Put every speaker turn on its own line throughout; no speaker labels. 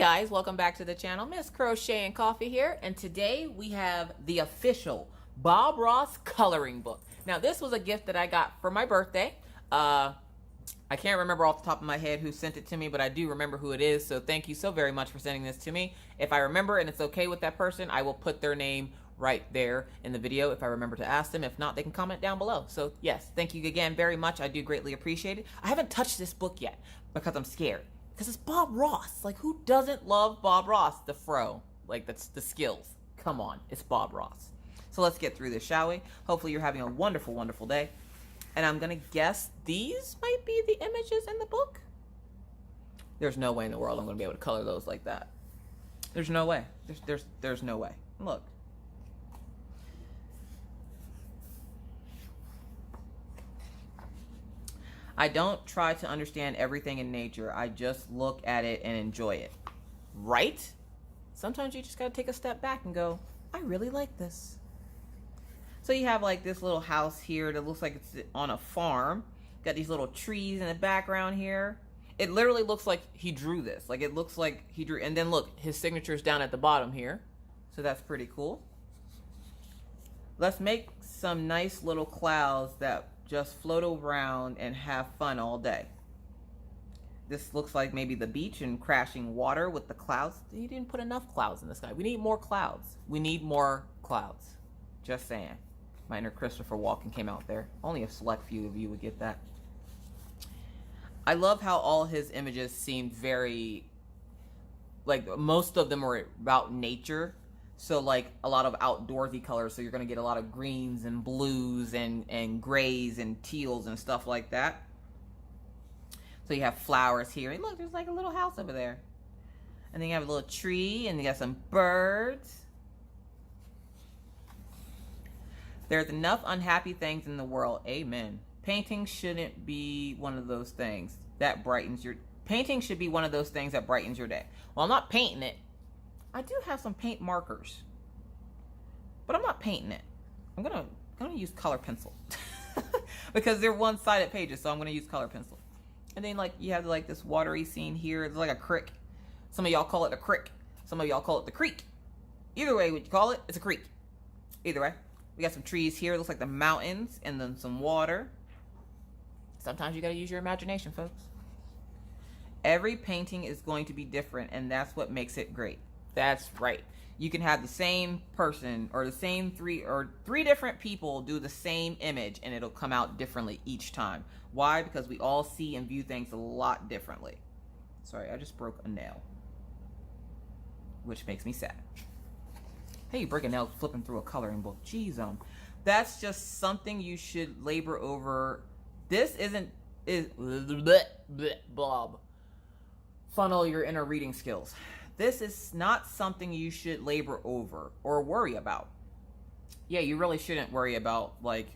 Guys, welcome back to the channel. Miss Crochet and Coffee here, and today we have the official Bob Ross coloring book. Now this was a gift that I got for my birthday. I can't remember off the top of my head who sent it to me, but I do remember who it is, so thank you so very much for sending this to me. If I remember and it's okay with that person, I will put their name right there in the video if I remember to ask them. If not, they can comment down below. So yes, thank you again very much. I do greatly appreciate it. I haven't touched this book yet because I'm scared. Because it's Bob Ross. Like, who doesn't love Bob Ross? The fro. Like, that's the skills. Come on. It's Bob Ross. So let's get through this, shall we? Hopefully you're having a wonderful, wonderful day. And I'm going to guess these might be the images in the book. There's no way in the world I'm going to be able to color those like that. There's no way. There's no way. Look. I don't try to understand everything in nature. I just look at it and enjoy it. Right? Sometimes you just gotta take a step back and go, I really like this. So you have like this little house here that looks like it's on a farm. Got these little trees in the background here. It literally looks like he drew this. Like it looks like he drew, and then look, his signature's down at the bottom here. So that's pretty cool. Let's make some nice little clouds that just float around and have fun all day. This looks like maybe the beach and crashing water with the clouds. He didn't put enough clouds in the sky. We need more clouds. We need more clouds. Just saying. My inner Christopher Walken came out there. Only a select few of you would get that. I love how all his images seemed very, like most of them are about nature. So like a lot of outdoorsy colors. So you're going to get a lot of greens and blues and grays and teals and stuff like that. So you have flowers here. And look, there's like a little house over there. And then you have a little tree and you got some birds. There's enough unhappy things in the world. Amen. Painting shouldn't be one of those things that brightens your... Painting should be one of those things that brightens your day. Well, I'm not painting it. I do have some paint markers, but I'm not painting it. I'm gonna use color pencil because they're one-sided pages, so I'm gonna use color pencil. And then like you have like this watery scene here. It's like a creek. Some of y'all call it a creek. Some of y'all call it the creek. Either way, what you call it, it's a creek. Either way, we got some trees here. It looks like the mountains, and then some water. Sometimes you gotta use your imagination, folks. Every painting is going to be different, and that's what makes it great. That's right. You can have the same person or the same three different people do the same image and it'll come out differently each time. Why? Because we all see and view things a lot differently. Sorry, I just broke a nail, which makes me sad. Hey, you break a nail flipping through a coloring book. Jeez, that's just something you should labor over. This is Bob. Funnel your inner reading skills. This is not something you should labor over or worry about. Yeah, you really shouldn't worry about, like,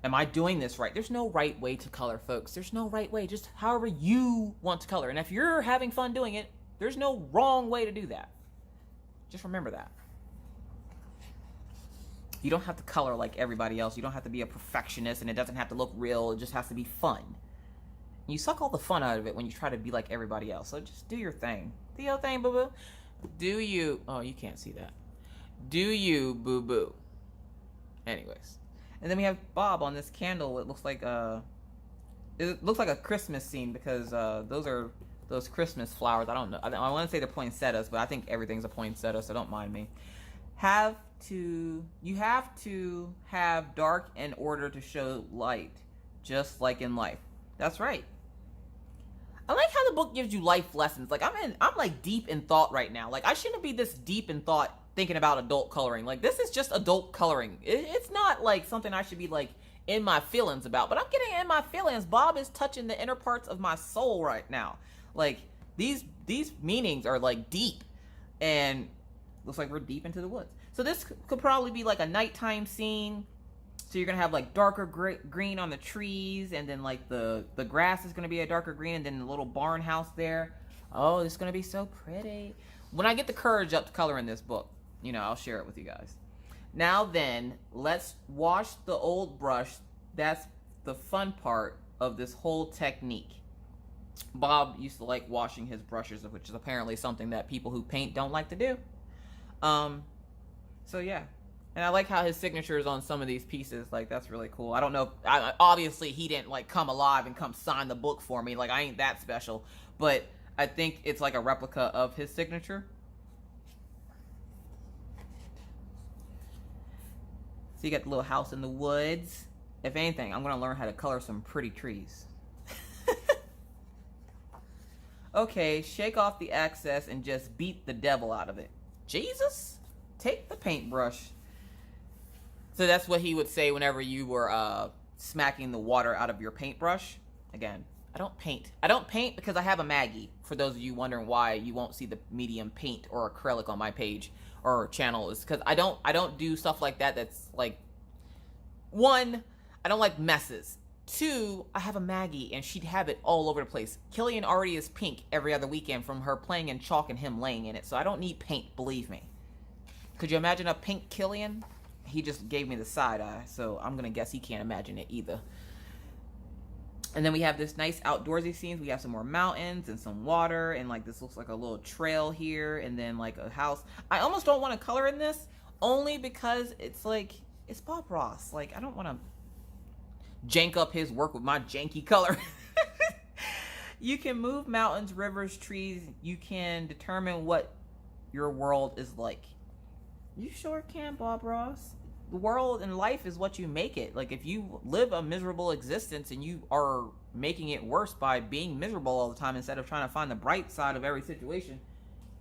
am I doing this right? There's no right way to color, folks. There's no right way. Just however you want to color. And if you're having fun doing it, there's no wrong way to do that. Just remember that. You don't have to color like everybody else. You don't have to be a perfectionist, and it doesn't have to look real. It just has to be fun. You suck all the fun out of it when you try to be like everybody else. So just do your thing. Do your thing, boo-boo. Do you... Oh, you can't see that. Do you, boo-boo. Anyways. And then we have Bob on this candle. It looks like a Christmas scene because those are those Christmas flowers. I don't know. I want to say they're poinsettias, but I think everything's a poinsettia, so don't mind me. You have to have dark in order to show light, just like in life. That's right. I like how the book gives you life lessons. Like I'm like deep in thought right now. Like I shouldn't be this deep in thought thinking about adult coloring. Like this is just adult coloring. It's not like something I should be like in my feelings about, but I'm getting in my feelings. Bob is touching the inner parts of my soul right now. Like these meanings are like deep, and looks like we're deep into the woods. So this could probably be like a nighttime scene. So you're going to have like darker green on the trees, and then like the grass is going to be a darker green, and then the little barn house there. Oh, it's going to be so pretty. When I get the courage up to color in this book, you know, I'll share it with you guys. Now then, let's wash the old brush. That's the fun part of this whole technique. Bob used to like washing his brushes, which is apparently something that people who paint don't like to do. So yeah. And I like how his signature is on some of these pieces. Like, that's really cool. I don't know. Obviously, he didn't, like, come alive and come sign the book for me. Like, I ain't that special. But I think it's like a replica of his signature. So you got the little house in the woods. If anything, I'm going to learn how to color some pretty trees. Okay, shake off the excess and just beat the devil out of it. Jesus, take the paintbrush. So that's what he would say whenever you were smacking the water out of your paintbrush. Again, I don't paint. I don't paint because I have a Maggie. For those of you wondering why you won't see the medium paint or acrylic on my page or channel, is because I don't do stuff like that. That's like, one, I don't like messes. Two, I have a Maggie and she'd have it all over the place. Killian already is pink every other weekend from her playing in chalk and him laying in it. So I don't need paint, believe me. Could you imagine a pink Killian? He just gave me the side eye, so I'm going to guess he can't imagine it either. And then we have this nice outdoorsy scenes. We have some more mountains and some water, and like this looks like a little trail here, and then like a house. I almost don't want to color in this, only because it's like, it's Bob Ross. Like, I don't want to jank up his work with my janky color. You can move mountains, rivers, trees. You can determine what your world is like. You sure can, Bob Ross. The world and life is what you make it. Like, if you live a miserable existence and you are making it worse by being miserable all the time instead of trying to find the bright side of every situation,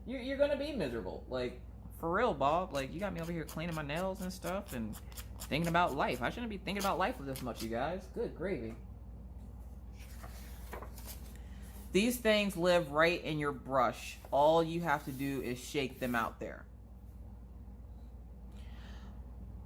you're going to be miserable. Like, for real, Bob. Like, you got me over here cleaning my nails and stuff and thinking about life. I shouldn't be thinking about life this much, you guys. Good gravy. These things live right in your brush. All you have to do is shake them out there.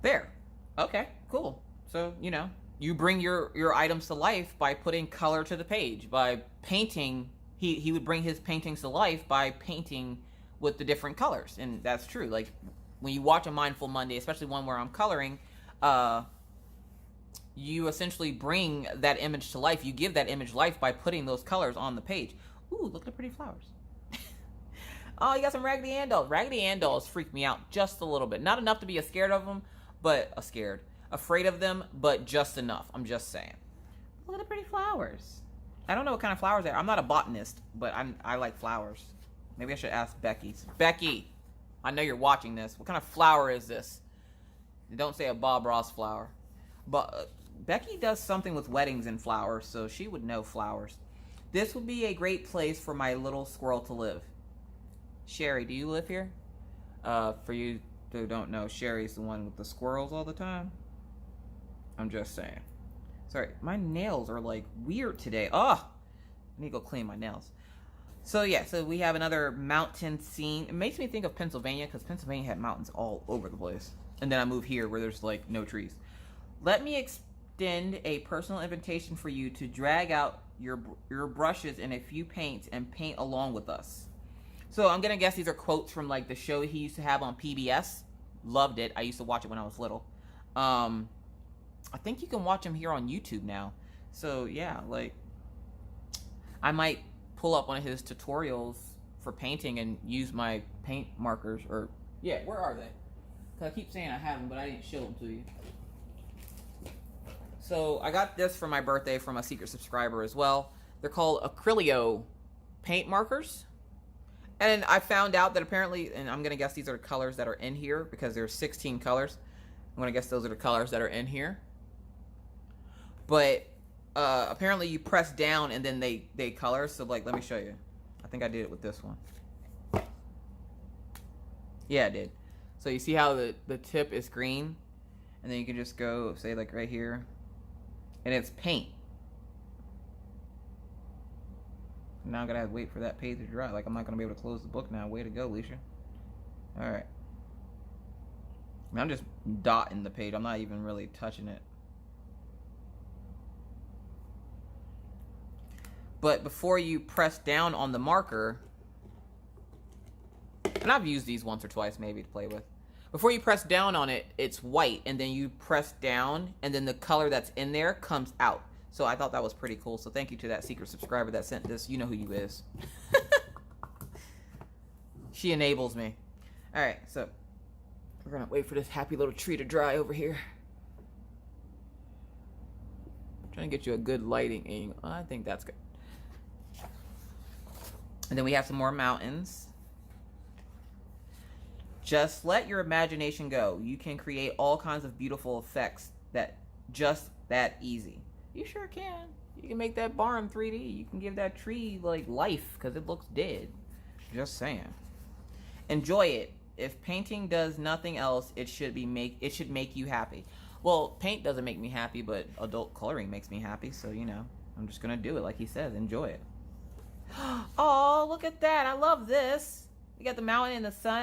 There. Okay, cool. So, you know, you bring your items to life by putting color to the page, by painting. He would bring his paintings to life by painting with the different colors. And that's true. Like, when you watch a Mindful Monday, especially one where I'm coloring, you essentially bring that image to life. You give that image life by putting those colors on the page. Ooh, look at the pretty flowers. Oh, you got some Raggedy Ann dolls. Raggedy Ann dolls freak me out just a little bit. Not enough to be scared of them, but afraid of them, but just enough. I'm just saying. Look at the pretty flowers. I don't know what kind of flowers they are. I'm not a botanist, but I like flowers. Maybe I should ask Becky. Becky, I know you're watching this. What kind of flower is this? Don't say a Bob Ross flower. But Becky does something with weddings and flowers, so she would know flowers. This would be a great place for my little squirrel to live. Sherry, do you live here? For you who don't know, Sherry's the one with the squirrels all the time. I'm just saying. Sorry, my nails are like weird today. Oh, I need to go clean my nails. So yeah, so we have another mountain scene. It makes me think of Pennsylvania, because Pennsylvania had mountains all over the place. And then I move here where there's like no trees. Let me extend a personal invitation for you to drag out your brushes and a few paints and paint along with us. So I'm gonna guess these are quotes from like the show he used to have on PBS. Loved it. I used to watch it when I was little. I think you can watch him here on YouTube now. So yeah, like I might pull up one of his tutorials for painting and use my paint markers. Or yeah, where are they? Cause I keep saying I have them, but I didn't show them to you. So I got this for my birthday from a secret subscriber as well. They're called Acrylio paint markers. And I found out that apparently, and I'm going to guess these are the colors that are in here because there's 16 colors. I'm going to guess those are the colors that are in here. But apparently you press down and then they color. So like, let me show you. I think I did it with this one. Yeah, I did. So you see how the tip is green? And then you can just go, say like right here. And it's paint. Now I'm going to have to wait for that page to dry. Like, I'm not going to be able to close the book now. Way to go, Alicia. Alright. I'm just dotting the page. I'm not even really touching it. But before you press down on the marker, and I've used these once or twice maybe to play with. Before you press down on it, it's white, and then you press down, and then the color that's in there comes out. So I thought that was pretty cool. So thank you to that secret subscriber that sent this. You know who you is. She enables me. All right, so we're going to wait for this happy little tree to dry over here. I'm trying to get you a good lighting angle. I think that's good. And then we have some more mountains. Just let your imagination go. You can create all kinds of beautiful effects that just that easy. You sure can. You can make that barn 3D. You can give that tree like life because it looks dead. Just saying. Enjoy it. If painting does nothing else, it should make you happy. Well, paint doesn't make me happy, but adult coloring makes me happy. So, you know, I'm just going to do it like he says. Enjoy it. Oh, look at that. I love this. We got the mountain in the sun.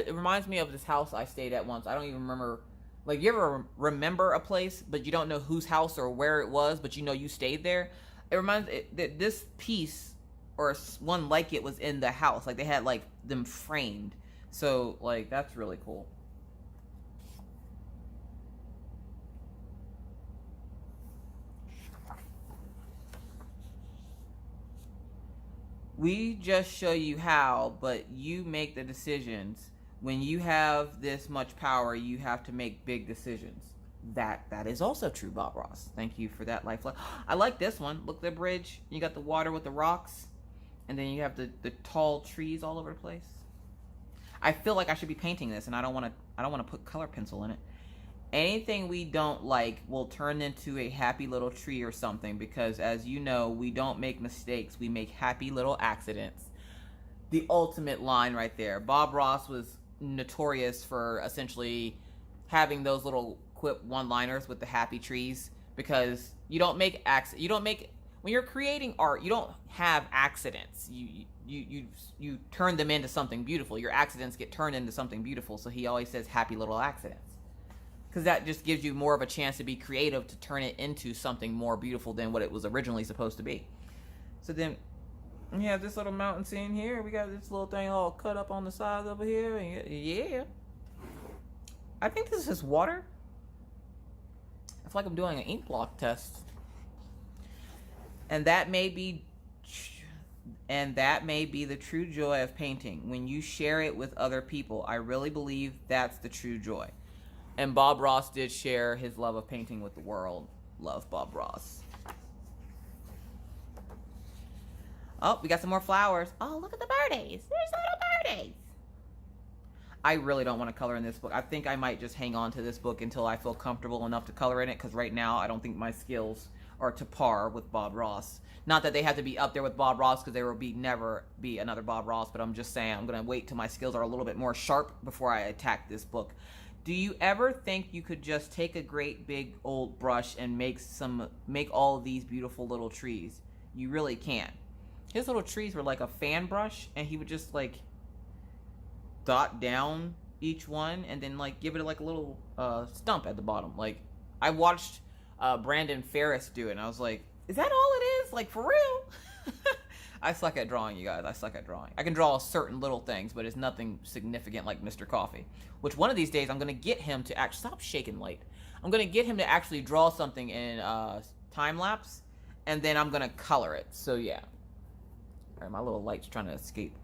It reminds me of this house I stayed at once. I don't even remember. Like, you ever remember a place, but you don't know whose house or where it was, but you know you stayed there? It reminds me that this piece or one like it was in the house. Like, they had, like, them framed. So, like, that's really cool. We just show you how, but you make the decisions. When you have this much power, you have to make big decisions. That is also true, Bob Ross. Thank you for that lifeline. I like this one. Look at the bridge. You got the water with the rocks, and then you have the tall trees all over the place. I feel like I should be painting this, and I don't want to put color pencil in it. Anything we don't like will turn into a happy little tree or something, because as you know, we don't make mistakes. We make happy little accidents. The ultimate line right there. Bob Ross was notorious for essentially having those little quip one-liners with the happy trees, because you don't make when you're creating art, you don't have accidents. You turn them into something beautiful. Your accidents get turned into something beautiful. So he always says happy little accidents, because that just gives you more of a chance to be creative, to turn it into something more beautiful than what it was originally supposed to be. So then we have this little mountain scene here. We got this little thing all cut up on the sides over here. And yeah. I think this is water. I feel like I'm doing an ink block test. And that may be the true joy of painting, when you share it with other people. I really believe that's the true joy. And Bob Ross did share his love of painting with the world. Love Bob Ross. Oh, we got some more flowers. Oh, look at the birdies. There's little birdies. I really don't want to color in this book. I think I might just hang on to this book until I feel comfortable enough to color in it, because right now I don't think my skills are to par with Bob Ross. Not that they have to be up there with Bob Ross, because there will never be another Bob Ross, but I'm just saying I'm going to wait till my skills are a little bit more sharp before I attack this book. Do you ever think you could just take a great big old brush and make all of these beautiful little trees? You really can. His little trees were like a fan brush, and he would just like dot down each one and then like give it like a little stump at the bottom. Like, I watched Brandon Ferris do it, and I was like, is that all it is? Like, for real? I suck at drawing, you guys. I suck at drawing. I can draw certain little things, but it's nothing significant like Mr. Coffee. Which one of these days I'm going to get him to actually... Stop shaking light. I'm going to get him to actually draw something in time-lapse, and then I'm going to color it. So, yeah. All right, my little light's trying to escape.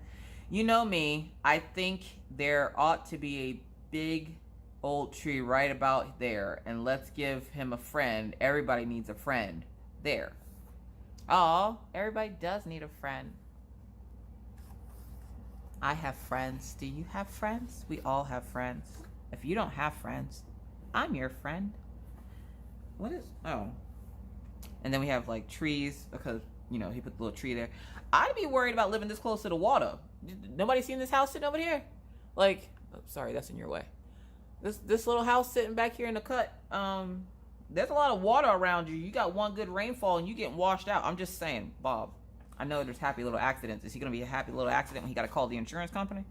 You know me. I think there ought to be a big old tree right about there, and let's give him a friend. Everybody needs a friend. There. Oh, everybody does need a friend. I have friends. Do you have friends? We all have friends. If you don't have friends, I'm your friend. What is... Oh. And then we have, like, trees, because, you know, he put the little tree there. I'd be worried about living this close to the water. Nobody seen this house sitting over here? Like... Oh, sorry, that's in your way. This little house sitting back here in the cut, there's a lot of water around you. You got one good rainfall and you getting washed out. I'm just saying, Bob. I know there's happy little accidents. Is he going to be a happy little accident when he got to call the insurance company?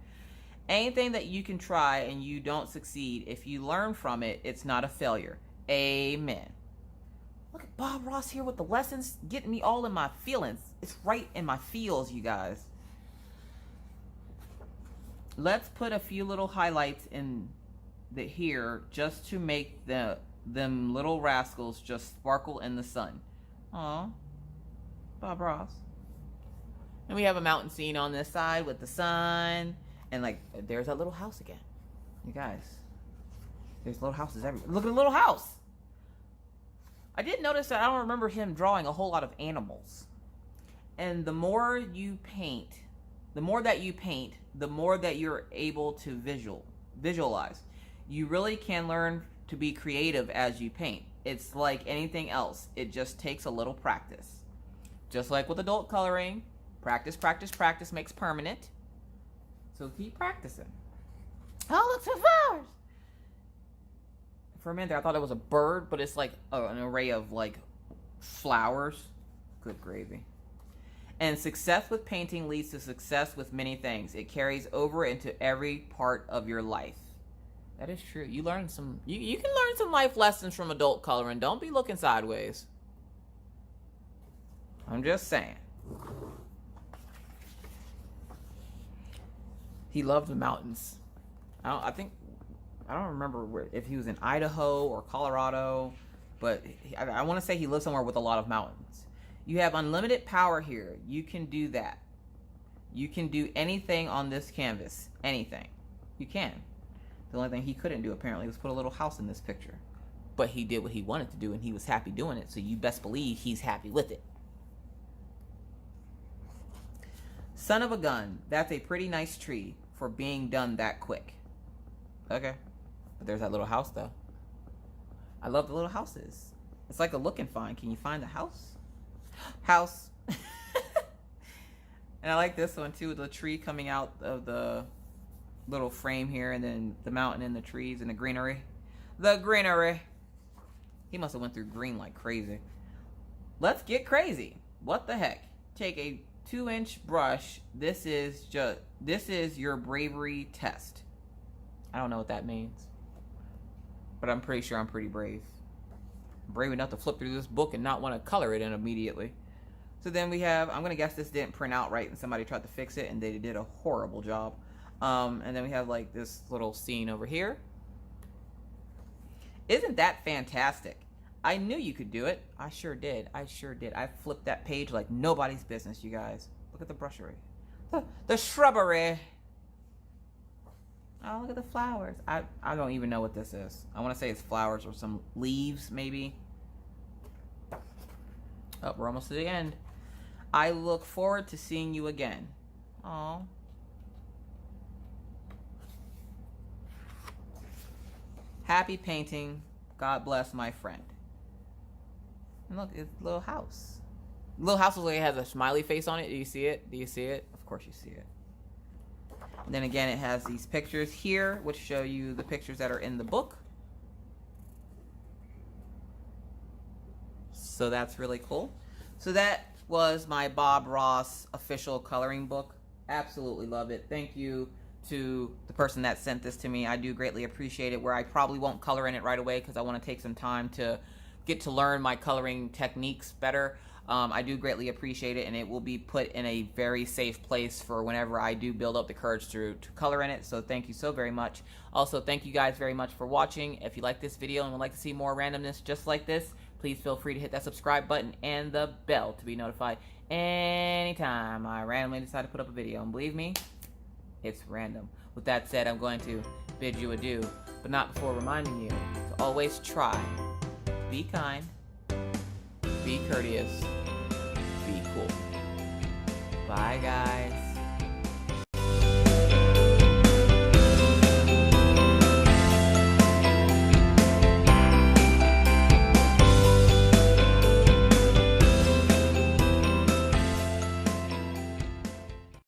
Anything that you can try and you don't succeed, if you learn from it, it's not a failure. Amen. Look at Bob Ross here with the lessons, getting me all in my feelings. It's right in my feels, you guys. Let's put a few little highlights in here just to make them little rascals just sparkle in the sun. Aw. Bob Ross. And we have a mountain scene on this side with the sun. And like, there's that little house again. You guys. There's little houses everywhere. Look at the little house. I did notice that I don't remember him drawing a whole lot of animals. And the more you paint, the more that you paint, the more that you're able to visualize. You really can learn to be creative as you paint. It's like anything else. It just takes a little practice. Just like with adult coloring, practice, practice, practice makes permanent. So keep practicing. Oh, look, some flowers. For a minute there, I thought it was a bird, but it's like an array of like flowers. Good gravy. And success with painting leads to success with many things. It carries over into every part of your life. That is true. You learn some. You can learn some life lessons from adult coloring. Don't be looking sideways. I'm just saying. He loved the mountains. I don't remember if he was in Idaho or Colorado, but I want to say he lived somewhere with a lot of mountains. You have unlimited power here. You can do that. You can do anything on this canvas. Anything. You can. The only thing he couldn't do apparently was put a little house in this picture. But he did what he wanted to do and he was happy doing it, so you best believe he's happy with it. Son of a gun. That's a pretty nice tree for being done that quick. Okay. But there's that little house though. I love the little houses. It's like a look and find. Can you find the house? House. And I like this one too, with the tree coming out of the little frame here, and then the mountain and the trees and the greenery. The greenery. He must have went through green like crazy. Let's get crazy. What the heck? Take a 2-inch brush. This is your bravery test. I don't know what that means, but I'm pretty sure I'm pretty brave. I'm brave enough to flip through this book and not want to color it in immediately. So then we have, I'm gonna guess this didn't print out right and somebody tried to fix it and they did a horrible job. And then we have like this little scene over here. Isn't that fantastic? I knew you could do it. I sure did. I sure did. I flipped that page like nobody's business, you guys. Look at the brushery. The shrubbery. Oh, look at the flowers. I don't even know what this is. I want to say it's flowers or some leaves, maybe. Oh, we're almost to the end. I look forward to seeing you again. Aw. Happy painting. God bless my friend. And look, it's a little house. The little house looks like it has a smiley face on it. Do you see it? Do you see it? Of course you see it. And then again, it has these pictures here, which show you the pictures that are in the book. So that's really cool. So that was my Bob Ross official coloring book. Absolutely love it. Thank you to the person that sent this to me. I do greatly appreciate it, where I probably won't color in it right away because I want to take some time to get to learn my coloring techniques better. I do greatly appreciate it, and it will be put in a very safe place for whenever I do build up the courage to color in it. So thank you so very much. Also, thank you guys very much for watching. If you like this video and would like to see more randomness just like this, please feel free to hit that subscribe button and the bell to be notified anytime I randomly decide to put up a video. And believe me, it's random. With that said, I'm going to bid you adieu, but not before reminding you to always try, be kind, be courteous, be cool. Bye, guys.